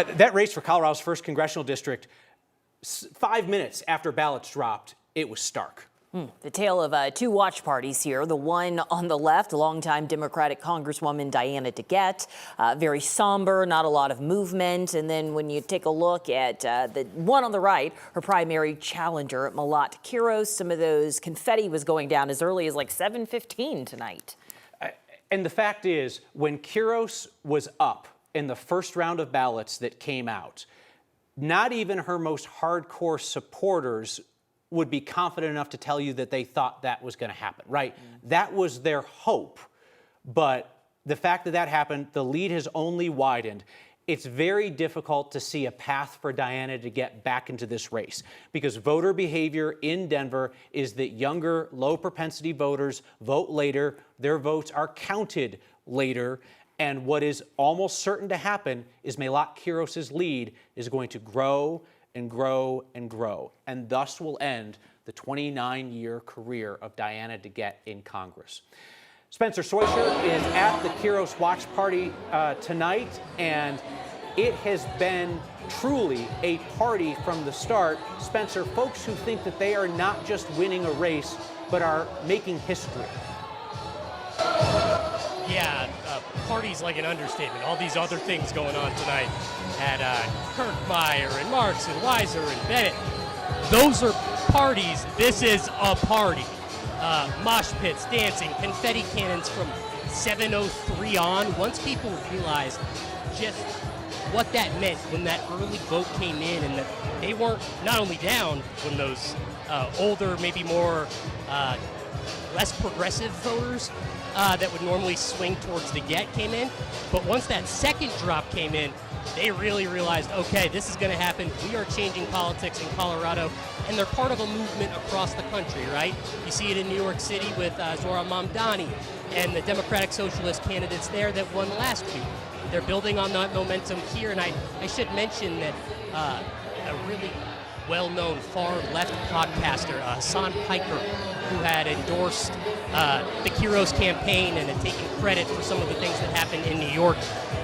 That race for Colorado's first congressional district, 5 minutes after ballots dropped, it was stark. The tale of two watch parties here. The one on the left, longtime Democratic Congresswoman Diana DeGette, very somber, not a lot of movement. And then when you take a look at the one on the right, her primary challenger, Melat Kiros, some of those confetti was going down as early as like 7:15 tonight. And the fact is, when Kiros was up in the first round of ballots that came out, not even her most hardcore supporters would be confident enough to tell you that they thought that was going to happen, right? That was their hope. But the fact that that happened, the lead has only widened. It's very difficult to see a path for Diana to get back into this race because voter behavior in Denver is that younger, low-propensity voters vote later. Their votes are counted later. And what is almost certain to happen is Melat Kiros' lead is going to grow and grow and grow, and thus will end the 29-year career of Diana DeGette in Congress. Spencer Soischer is at the Kiros Watch Party tonight, and it has been truly a party from the start. Spencer, folks who think that they are not just winning a race, but are making history. Yeah, party's like an understatement. All these other things going on tonight at Kirkmeyer and Marks and Weiser and Bennett. Those are parties. This is a party. Mosh pits, dancing, confetti cannons from 7:03 on. Once people realized just what that meant when that early vote came in and that they weren't not only down when those older, maybe more less progressive voters that would normally swing towards DeGette came in. But once that second drop came in, they really realized, okay, this is going to happen. We are changing politics in Colorado, and they're part of a movement across the country, right? You see it in New York City with Zohran Mamdani and the Democratic Socialist candidates there that won last week. They're building on that momentum here, and I should mention that a really well-known far-left podcaster, Hassan Piker, who had endorsed the Kiros campaign and had taken credit for some of the things that happened in New York,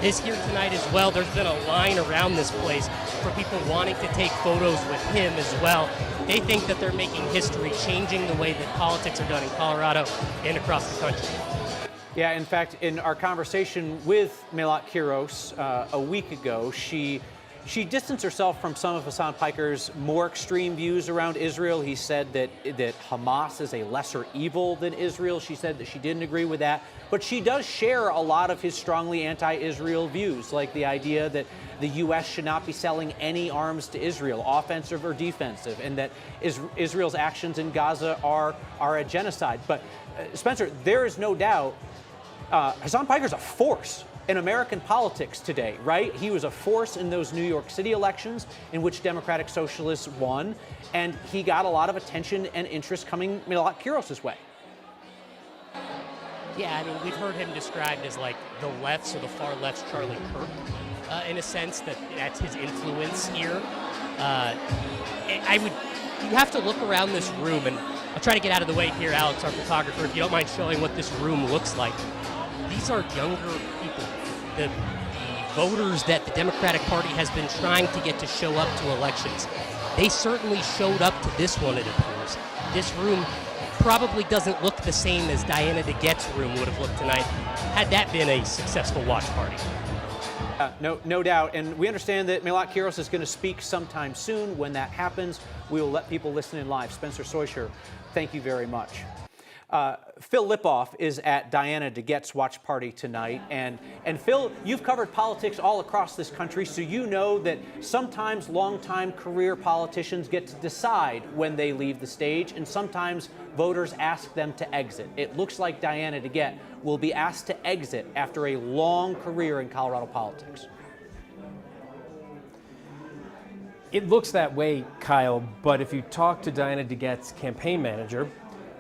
is here tonight as well. There's been a line around this place for people wanting to take photos with him as well. They think that they're making history, changing the way that politics are done in Colorado and across the country. Yeah, in fact, in our conversation with Melat Kiros a week ago, she distanced herself from some of Hassan Piker's more extreme views around Israel. He said that Hamas is a lesser evil than Israel. She said that she didn't agree with that. But she does share a lot of his strongly anti-Israel views, like the idea that the U.S. should not be selling any arms to Israel, offensive or defensive, and that Israel's actions in Gaza are a genocide. But, Spencer, there is no doubt Hassan Piker's a force in American politics today, right? He was a force in those New York City elections in which Democratic Socialists won, and he got a lot of attention and interest coming Melat Kiros' way. Yeah, I mean, we've heard him described as like the left's or the far left's Charlie Kirk, in a sense that's his influence here. You have to look around this room, and I'll try to get out of the way here, Alex, our photographer, if you don't mind showing what this room looks like. These are younger people, the voters that the Democratic Party has been trying to get to show up to elections. They certainly showed up to this one, it appears. This room probably doesn't look the same as Diana DeGette's room would have looked tonight had that been a successful watch party. No doubt. And we understand that Melat Kiros is going to speak sometime soon. When that happens, we will let people listen in live. Spencer Soischer, thank you very much. Phil Lipoff is at Diana DeGette's watch party tonight. And Phil, you've covered politics all across this country, so you know that sometimes longtime career politicians get to decide when they leave the stage, and sometimes voters ask them to exit. It looks like Diana DeGette will be asked to exit after a long career in Colorado politics. It looks that way, Kyle, but if you talk to Diana DeGette's campaign manager,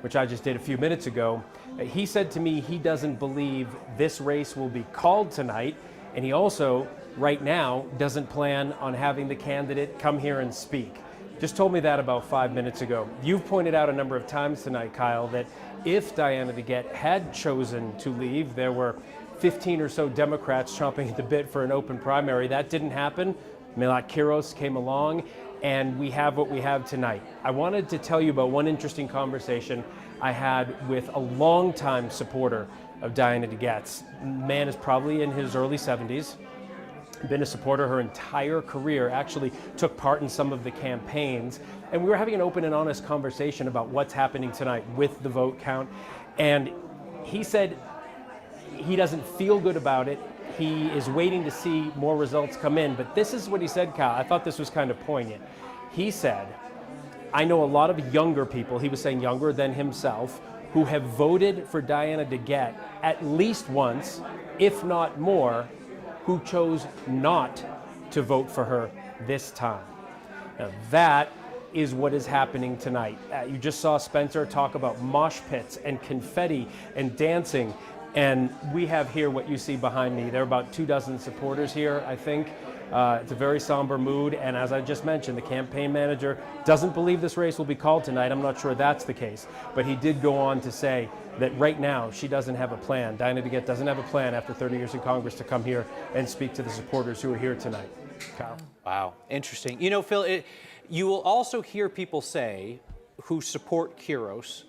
which I just did a few minutes ago, he said to me he doesn't believe this race will be called tonight, and he also, right now, doesn't plan on having the candidate come here and speak. Just told me that about 5 minutes ago. You've pointed out a number of times tonight, Kyle, that if Diana DeGette had chosen to leave, there were 15 or so Democrats chomping at the bit for an open primary. That didn't happen. Melat Kiros came along, and we have what we have tonight. I wanted to tell you about one interesting conversation I had with a longtime supporter of Diana DeGette. The man is probably in his early 70s, been a supporter her entire career, actually took part in some of the campaigns, and we were having an open and honest conversation about what's happening tonight with the vote count, and he said he doesn't feel good about it. He is waiting to see more results come in, but this is what he said, Kyle. I thought this was kind of poignant. He said, I know a lot of younger people, he was saying younger than himself, who have voted for Diana DeGette at least once, if not more, who chose not to vote for her this time. Now that is what is happening tonight. You just saw Spencer talk about mosh pits and confetti and dancing, and we have here what you see behind me. There are about 24 supporters here, I think. It's a very somber mood, and as I just mentioned, the campaign manager doesn't believe this race will be called tonight. I'm not sure that's the case, but he did go on to say that right now she doesn't have a plan. Diana DeGette doesn't have a plan after 30 years in Congress to come here and speak to the supporters who are here tonight. Kyle. Wow, interesting. You know, Phil, you will also hear people say who support Kiros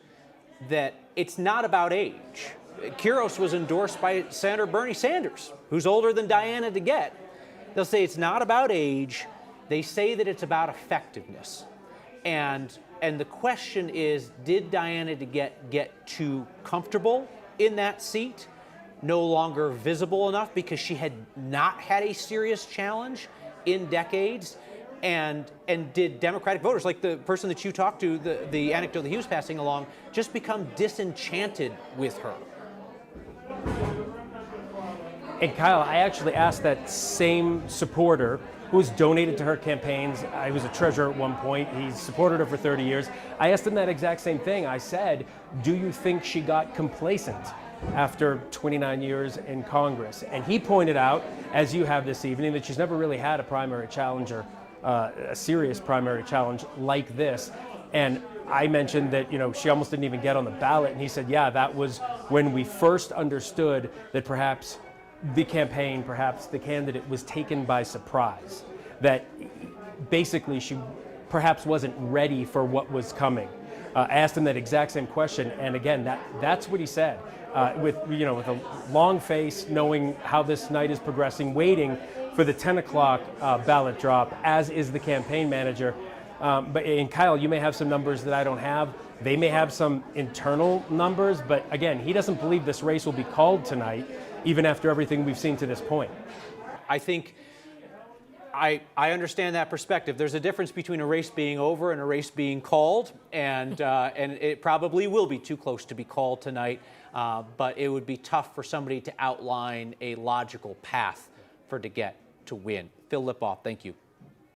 that it's not about age. Kiros was endorsed by Senator Bernie Sanders, who's older than Diana DeGette. They'll say it's not about age. They say that it's about effectiveness. And the question is, did Diana DeGette get too comfortable in that seat? No longer visible enough because she had not had a serious challenge in decades? And did Democratic voters, like the person that you talked to, the anecdote that he was passing along, just become disenchanted with her? And Kyle, I actually asked that same supporter who has donated to her campaigns. I was a treasurer at one point. He's supported her for 30 years. I asked him that exact same thing. I said, do you think she got complacent after 29 years in Congress? And he pointed out, as you have this evening, that she's never really had a primary challenger, a serious primary challenge like this. And I mentioned that, you know, she almost didn't even get on the ballot. And he said, yeah, that was when we first understood that perhaps the campaign, perhaps the candidate was taken by surprise, that basically she perhaps wasn't ready for what was coming. I asked him that exact same question, and again, that's what he said, with a long face, knowing how this night is progressing, waiting for the 10 o'clock ballot drop, as is the campaign manager. And Kyle, you may have some numbers that I don't have. They may have some internal numbers, but again, he doesn't believe this race will be called tonight, even after everything we've seen to this point. I think I understand that perspective. There's a difference between a race being over and a race being called, and it probably will be too close to be called tonight, but it would be tough for somebody to outline a logical path for DeGette to win. Phil Lipoff, thank you.